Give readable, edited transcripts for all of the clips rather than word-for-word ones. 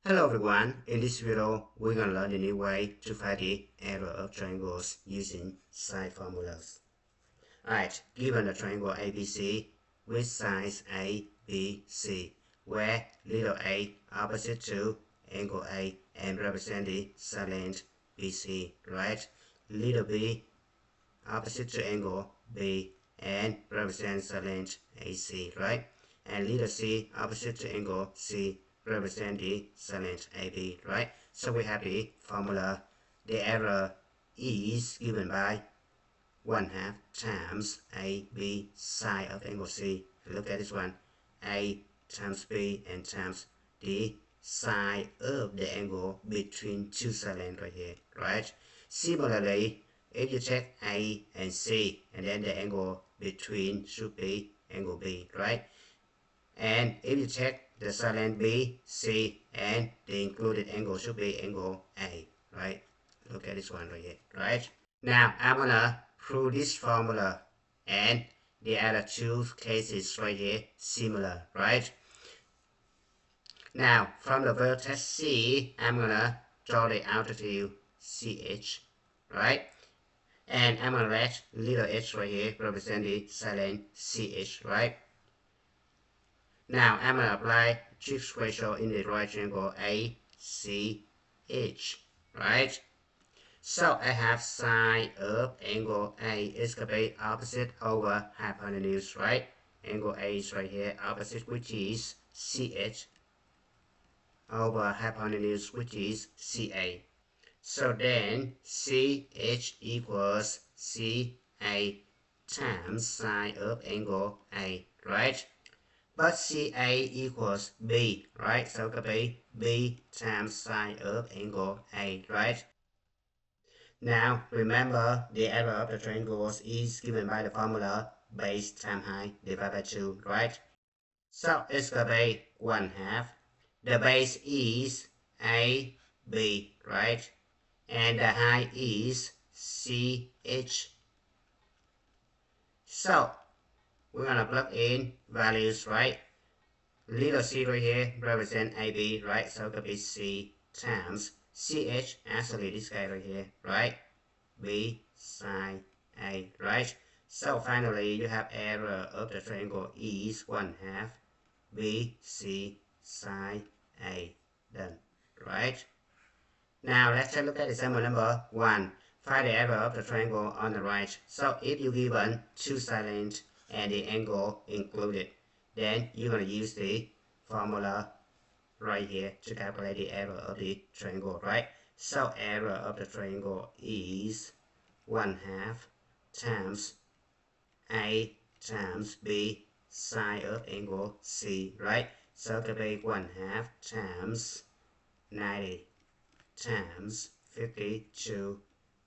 Hello everyone, in this video we're going to learn a new way to find the area of triangles using sine formulas. Alright, given a triangle ABC with sides A, B, C, where little a opposite to angle A and represent the side length BC, right? Little b opposite to angle B and represent side length AC, right? And little c opposite to angle C represent the side length AB, right? So we have the formula. The area is given by 1/2 times AB sine of angle C. Look at this one, A times B and times the sine of the angle between two side lengths right here, right? Similarly, if you take A and C, and then the angle between should be angle B, right? And if you take the side length B, C, and the included angle should be angle A, right? Look at this one right here, right? Now I'm gonna prove this formula, and the other two cases right here similar, right? Now from the vertex C, I'm gonna draw the altitude CH, right? And I'm gonna let little h right here represent the side length CH, right? Now I'm gonna apply Gibbs ratio in the right triangle ACH, right? So I have sine of angle A is going to be opposite over hypotenuse, right? Angle A is right here, opposite, which is CH, over hypotenuse, which is CA. So then CH equals CA times sine of angle A, right? But CA equals B, right? So it could be B times sine of angle A, right? Now remember the area of the triangles is given by the formula base times height divided by 2, right? So it's going to be 1/2. The base is AB, right? And the height is CH. So we're going to plug in values, right? Little c right here represent AB, right? So it could be C times CH, actually this guy right here, right? B sine A, right? So finally you have area of the triangle is 1/2 BC sine A, done, right? Now let's take a look at example number 1. Find the area of the triangle on the right. So if you given two side lengths and the angle included, then you're going to use the formula right here to calculate the area of the triangle, right? So area of the triangle is 1/2 times A times B sine of angle C, right? So it will be 1/2 times 90 times 52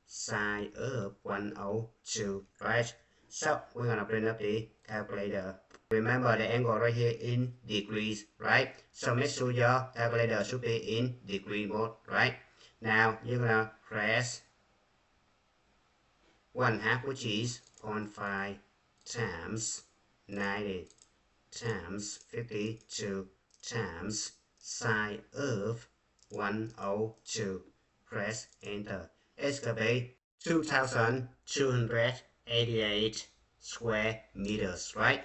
sine of 102, right? So we're gonna bring up the calculator. Remember the angle right here in degrees, right? So make sure your calculator should be in degree mode, right? Now you're gonna press 1/2, which is 0.5 times 90 times 52 times sine of 102. Press enter. It's going to be 2,288 square meters, right?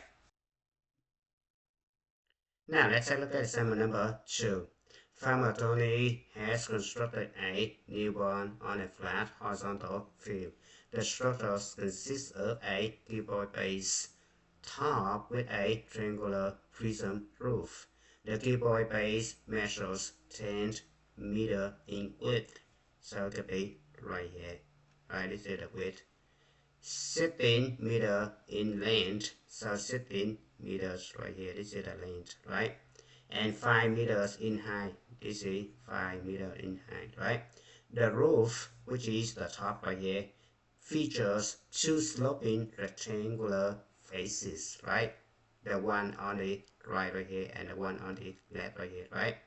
Now let's take a look at example number 2. Farmer Tony has constructed a newborn on a flat horizontal field. The structure consists of a cuboid base topped with a triangular prism roof. The cuboid base measures 10 meters in width, so it could be right here. Right, this is the width. 16 meters in length, so 16 meters right here. This is the length, right? And 5 meters in height. This is 5 meters in height, right? The roof, which is the top right here, features two sloping rectangular faces, right? The one on the right here and the one on the left right here, right?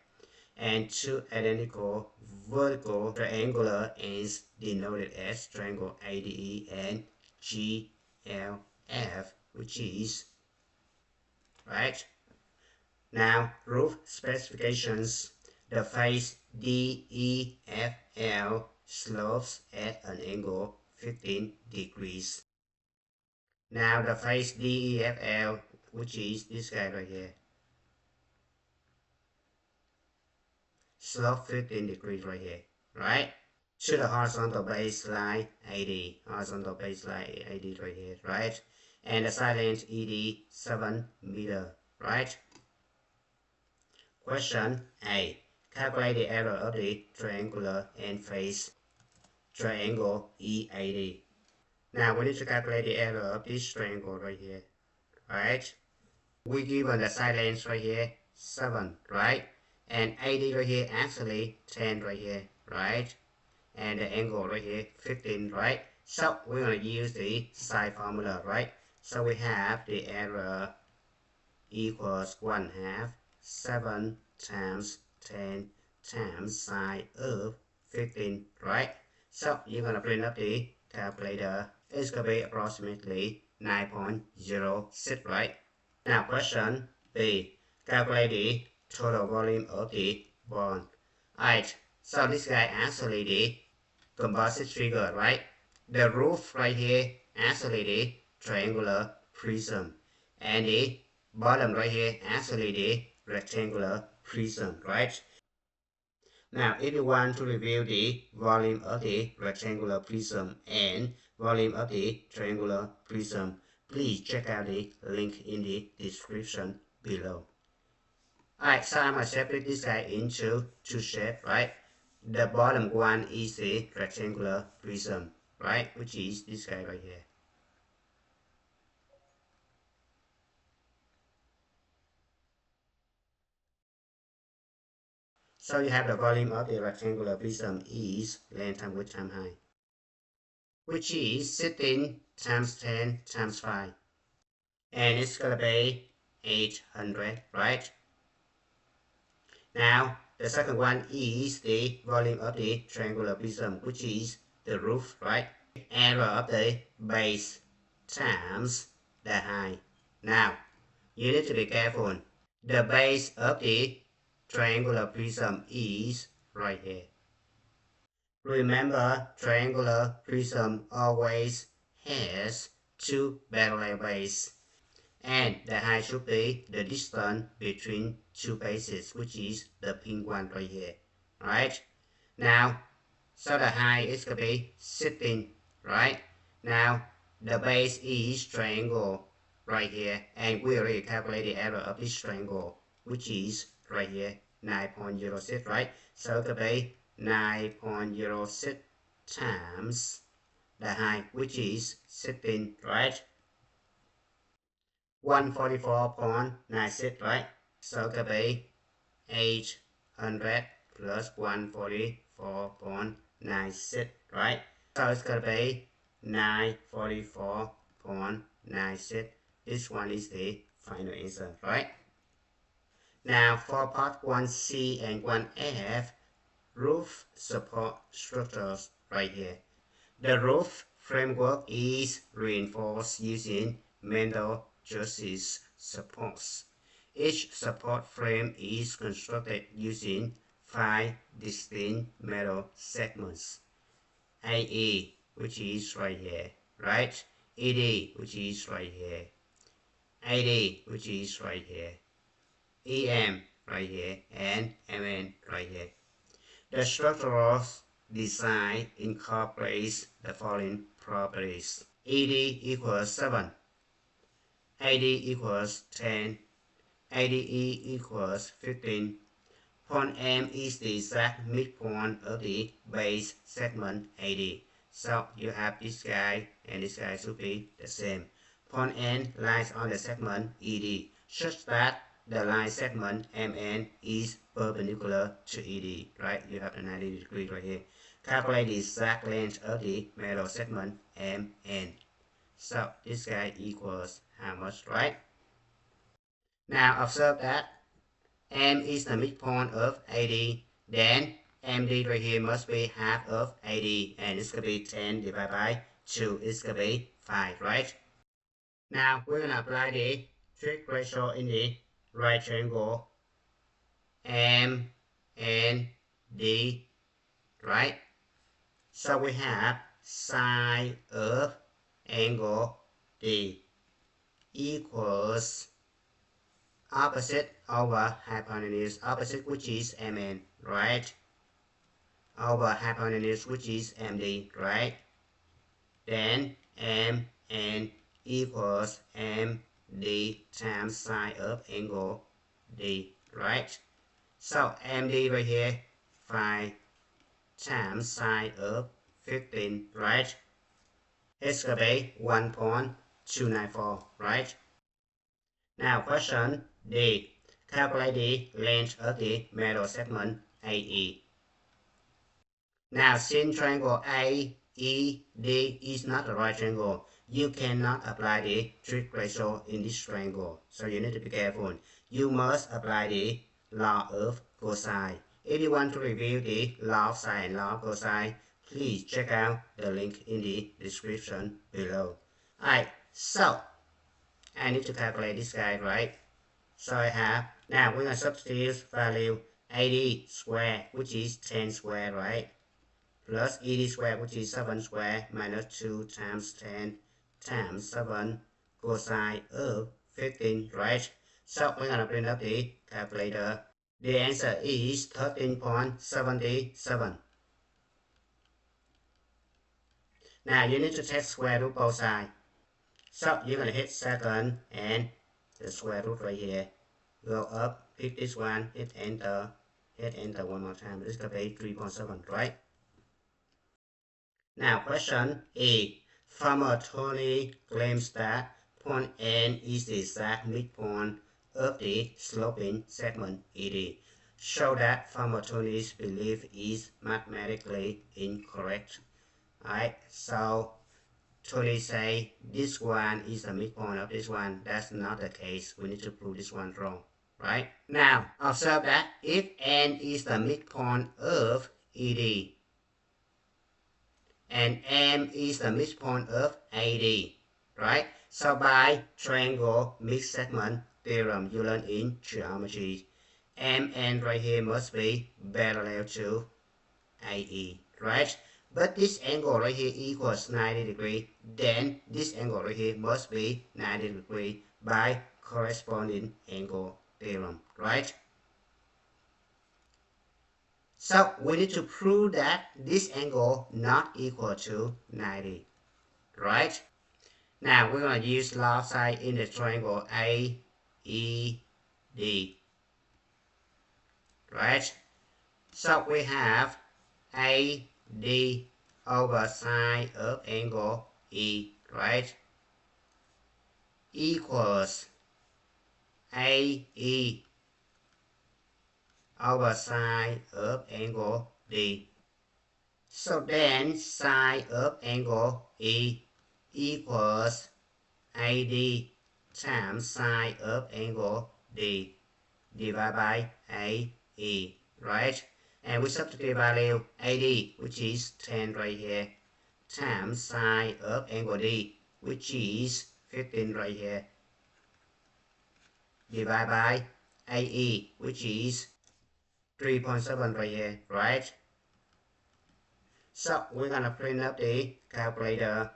And two identical vertical triangular ends denoted as triangle ADE and GLF, which is, right? Now roof specifications. the face DEFL slopes at an angle 15 degrees. Now the face DEFL, which is this guy right here, slope 15 degrees right here, right? To the horizontal baseline 80, horizontal baseline 80 right here, right? And the side length ED 7 meter, right? Question A. Calculate the area of the triangular end face triangle E80. Now we need to calculate the area of this triangle right here, right? We given the side length right here 7, right? And 80 right here, actually 10 right here, right? And the angle right here 15, right? So we're going to use the sine formula, right? So we have the area equals 1/2 7 times 10 times sine of 15, right? So you're going to print up the calculator. It's going to be approximately 9.06, right? Now question B. Calculate the total volume of the ball. Alright, so this guy actually the composite figure, right? The roof right here actually the triangular prism. And the bottom right here actually the rectangular prism, right? Now, if you want to review the volume of the rectangular prism and volume of the triangular prism, please check out the link in the description below. Alright, so I'm going to separate this guy into two shapes, right? The bottom one is the rectangular prism, right? Which is this guy right here. So you have the volume of the rectangular prism is length times width times height, which is 16 times 10 times 5. And it's gonna be 800, right? Now, the second one is the volume of the triangular prism, which is the roof, right? Area of the base times the height. Now, you need to be careful. The base of the triangular prism is right here. Remember, triangular prism always has two parallel bases, and the height should be the distance between two bases, which is the pink one right here, right? Now, so the height is going to be 16, right? Now, the base is triangle right here, and we already calculate the area of this triangle, which is right here, 9.06, right? So it could be 9.06 times the height, which is 16, right? 144.96, right? So it could be 800 plus 144.96, right? So it's going to be 944.96. This one is the final answer, right? Now for part 1C and 1F, roof support structures right here. The roof framework is reinforced using metal chassis supports. Each support frame is constructed using 5 distinct metal segments. AE, which is right here, right? ED, which is right here. AD, which is right here. EM, right here, and MN, right here. The structural design incorporates the following properties. ED equals 7, AD equals 10, ADE equals 15. Point M is the exact midpoint of the base segment AD. So you have this guy and this guy should be the same. Point N lies on the segment ED, such that the line segment MN is perpendicular to ED, right? You have the 90 degree right here. Calculate the exact length of the middle segment MN. So this guy equals how much, right? Now observe that M is the midpoint of AD, then MD right here must be half of AD, and it's going to be 10 divided by 2, it's going to be 5, right? Now we're going to apply the trig ratio in the right triangle MND, and D, right? So we have sine of angle D equals opposite over hypotenuse, opposite which is MN, right? Over hypotenuse which is MD, right? Then MN equals MD times sine of angle D, right? So MD right here, 5 times sine of 15, right? It's going to be 1.294, right? Now question D. Calculate the length of the middle segment AE. Now since triangle AED is not a right triangle, you cannot apply the trig ratio in this triangle. So you need to be careful. You must apply the law of cosine. If you want to review the law of sine and law of cosine, please check out the link in the description below. Alright, so I need to calculate this guy, right? So I have, now we're going to substitute value 80 square, which is 10 square, right? Plus 80 square, which is 7 square, minus 2 times 10 times 7 cosine of 15, right? So we're going to print up the calculator. The answer is 13.77. Now you need to take square root both sides. So you're going to hit second and the square root right here. Go up, pick this one, hit enter one more time. This could be 3.7, right? Now question A. Farmer Tony claims that point N is the exact midpoint of the sloping segment ED. Show that Farmer Tony's belief is mathematically incorrect. Alright, so Tony say this one is the midpoint of this one. That's not the case. We need to prove this one wrong, right? Now, observe that if N is the midpoint of ED and M is the midpoint of AD, right? So by triangle mixed segment theorem you learn in geometry, MN right here must be parallel to AE, right? But this angle right here equals 90 degree, then this angle right here must be 90 degree by corresponding angle theorem, right? So we need to prove that this angle not equal to 90, right? Now we're going to use law of sine in the triangle AED, right? So we have AD over sine of angle E, right? Equals AE over sine of angle D. So then sine of angle E equals AD times sine of angle D divided by AE, right? And we substitute value AD, which is 10 right here, times sine of angle D, which is 15 right here, divided by AE, which is 3.7 right here, right? So we're gonna print up the calculator.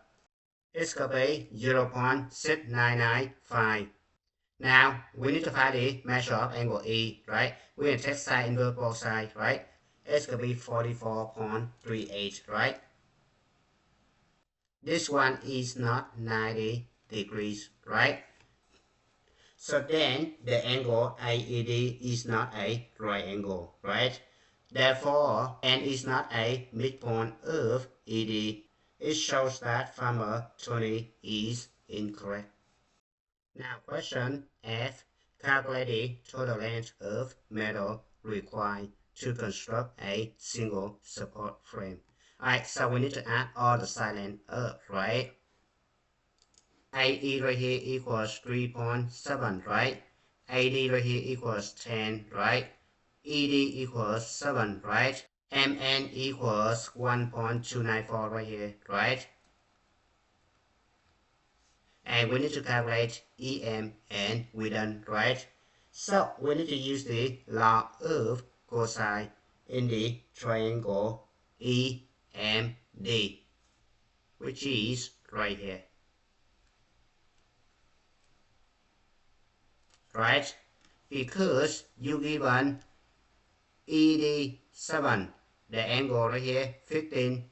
It's gonna be 0.6995. Now we need to find the measure of angle E, right? We're gonna take sine inverse both sides, right? It's gonna be 44.38, right? This one is not 90 degrees, right? So then the angle AED is not a right angle, right? Therefore, N is not a midpoint of ED. It shows that Farmer Tony is incorrect. Now question F. Calculate the total length of metal required to construct a single support frame. Alright, so we need to add all the side length up, right? AE right here equals 3.7, right? AD right here equals 10, right? ED equals 7, right? MN equals 1.294 right here, right? And we need to calculate EM and we done, right? So we need to use the law of cosine in the triangle EMD, which is right here. Right? Because you given ED 7, the angle right here 15,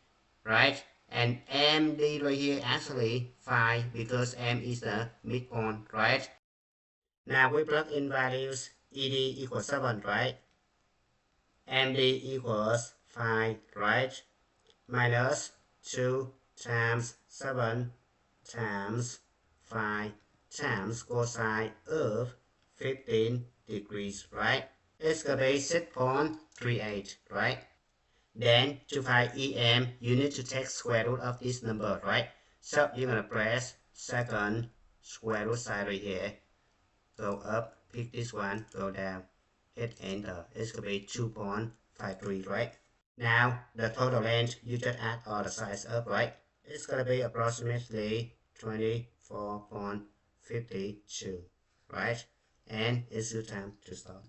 right? And MD right here actually 5 because M is the midpoint, right? Now we plug in values. ED equals 7, right? MD equals 5, right? Minus 2 times 7 times 5 times cosine of 15 degrees, right? It's going to be 6.38, right? Then to find EM, you need to take square root of this number, right? So you're going to press second square root sign right here. Go up, pick this one, go down, hit enter. It's going to be 2.53, right? Now, the total length, you just add all the sides up, right? It's going to be approximately 24.52, right? And it's your time to start.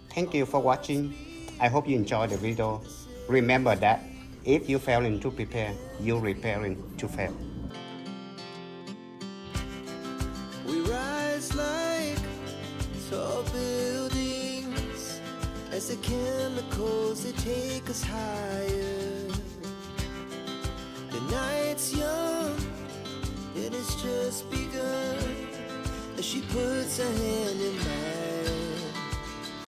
Thank you for watching. I hope you enjoyed the video. Remember that if you failing to prepare, you're preparing to fail. We rise like tall buildings as the chemicals they take us higher. The night's young and it's just begun as she puts her hand in mine.